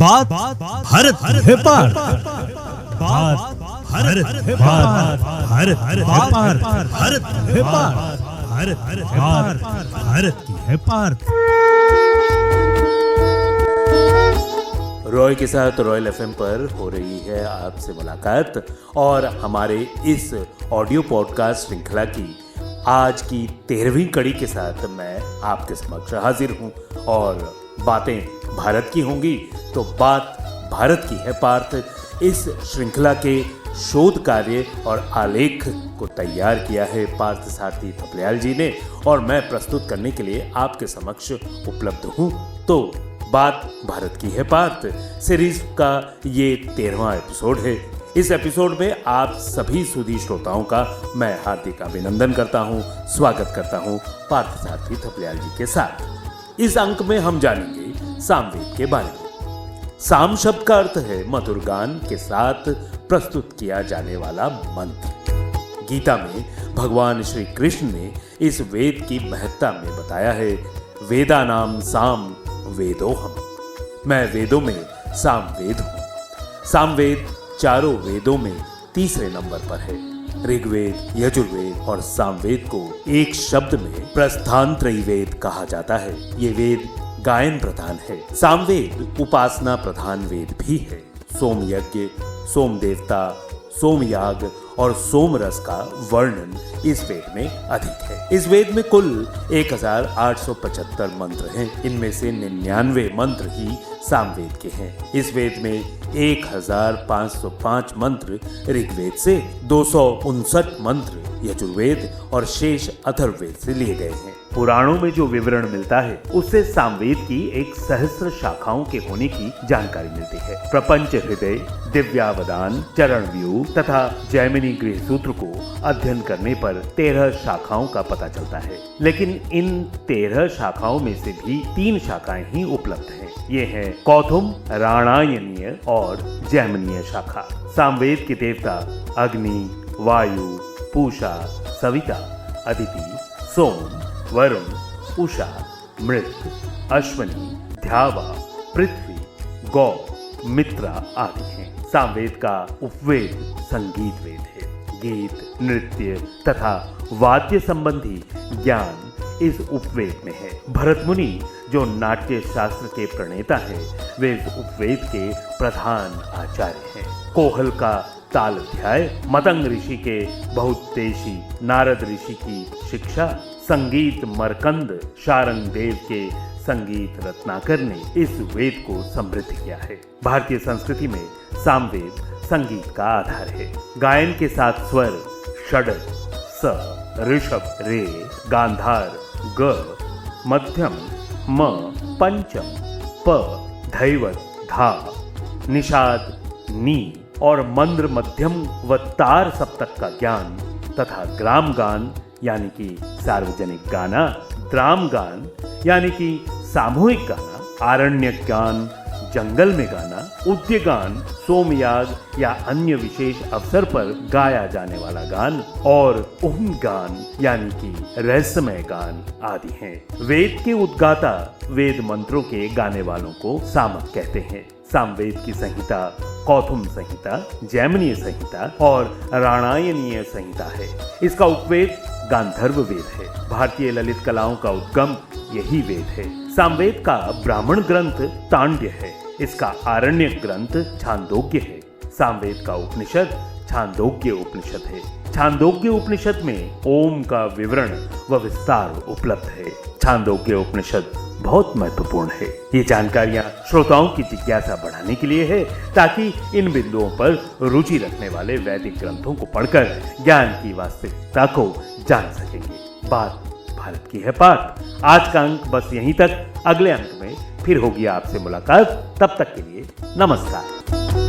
बात भारत है पार, बात भारत है पार, भारत है पार, भारत है पार, भारत है पार, भारत की है पार। रॉय के साथ रॉयल एफएम पर हो रही है आपसे मुलाकात और हमारे इस ऑडियो पॉडकास्ट श्रृंखला की आज की 13वीं कड़ी के साथ मैं आपके समक्ष हाजिर हूं और बातें भारत की होंगी तो बात भारत की है। पार्थ इस श्रृंखला के शोध कार्य और आलेख को तैयार किया है पार्थ सारथी थपलियाल जी ने और मैं प्रस्तुत करने के लिए आपके समक्ष उपलब्ध हूं। तो बात भारत की है पार्थ सीरीज का ये 13वां एपिसोड है। इस एपिसोड में आप सभी सुधी श्रोताओं का मैं हार्दिक अभिनंदन करता हूं, स्वागत करता हूं पार्थ सारथी थपलियाल जी के साथ। इस अंक में हम जानेंगे सामवेद के बारे में। साम शब्द का अर्थ है मधुर गान के साथ प्रस्तुत किया जाने वाला मंत्र। गीता में भगवान श्री कृष्ण ने इस वेद की महत्ता में बताया है, वेदानाम साम वेदोहम, मैं वेदों में सामवेद हूं। सामवेद चारों वेदों में तीसरे नंबर पर है। ऋग्वेद, यजुर्वेद और सामवेद को एक शब्द में प्रस्थानत्रयी वेद कहा जाता है। ये वेद गायन प्रधान है। सामवेद उपासना प्रधान वेद भी है। सोम यज्ञ, सोम देवता, सोमयाग और सोमरस का वर्णन इस वेद में अधिक है। इस वेद में कुल 1875 मंत्र हैं। इनमें से 99 मंत्र ही सामवेद के हैं। इस वेद में 1505 मंत्र ऋग्वेद से, 259 मंत्र यजुर्वेद और शेष अथर्ववेद से लिए गए हैं। पुराणों में जो विवरण मिलता है उससे सामवेद की 1,000 शाखाओं के होने की जानकारी मिलती है। प्रपंच हृदय, दिव्यावदान, चरणव्यूह तथा जैमिनी गृह सूत्र को अध्ययन करने पर 13 शाखाओं का पता चलता है। लेकिन इन 13 शाखाओं में से भी 3 शाखाएं ही उपलब्ध हैं। ये हैं कौथुम, राणायनीय और जैमिनीय शाखा। सामवेद के देवता अग्नि, वायु, पूषा, सविता, अदिति, सोम, वरुण, उषा, मृत, अश्वनी, ध्यावा, पृथ्वी, गौ, मित्रा आदि हैं। सामवेद का उपवेद संगीत वेद है। गीत, नृत्य तथा वाद्य संबंधी ज्ञान इस उपवेद में है। भरत मुनि जो नाट्य शास्त्र के प्रणेता हैं, वे इस उपवेद के प्रधान आचार्य हैं। कोहल का तालाध्याय, मतंग ऋषि के बहुउद्देशी, नारद ऋषि की शिक्षा, संगीत मरकंद, शारंग देव के संगीत रत्नाकर ने इस वेद को समृद्ध किया है। भारतीय संस्कृति में सामवेद संगीत का आधार है। गायन के साथ स्वर षडज, स, ऋषभ, रे, गांधार, ग, मध्यम, म, पंचम, प, धैवत, धा, निषाद, नी और मंद्र मध्यम व तार सप्तक का ज्ञान तथा ग्राम गान यानी कि सार्वजनिक गाना, द्राम गान यानी कि सामूहिक गाना, आरण्यक गान, जंगल में गाना, उद्यगान, सोमयाग या अन्य विशेष अवसर पर गाया जाने वाला गान और उम गान यानी कि रहस्यमय गान आदि हैं। वेद के उद्गाता वेद मंत्रों के गाने वालों को सामक कहते हैं। सामवेद की संहिता कौथुम संहिता, जैमिनीय संहिता और राणायनीय संहिता है। इसका उपवेद गांधर्व वेद है। भारतीय ललित कलाओं का उद्गम यही वेद है। सामवेद का ब्राह्मण ग्रंथ तांड्य है। इसका आरण्यक ग्रंथ छांदोग्य है। सामवेद का उपनिषद छांदोग्य उपनिषद है। छांदोग्य उपनिषद में ओम का विवरण व विस्तार उपलब्ध है। छांदोग्य उपनिषद बहुत महत्वपूर्ण है। ये जानकारियां श्रोताओं की जिज्ञासा बढ़ाने के लिए है ताकि इन बिंदुओं पर रुचि रखने वाले वैदिक ग्रंथों को पढ़कर ज्ञान की वास्तविकता को जान सकेंगे। बात भारत की है पार्थ। आज का अंक बस यहीं तक। अगले अंक में फिर होगी आपसे मुलाकात। तब तक के लिए नमस्कार।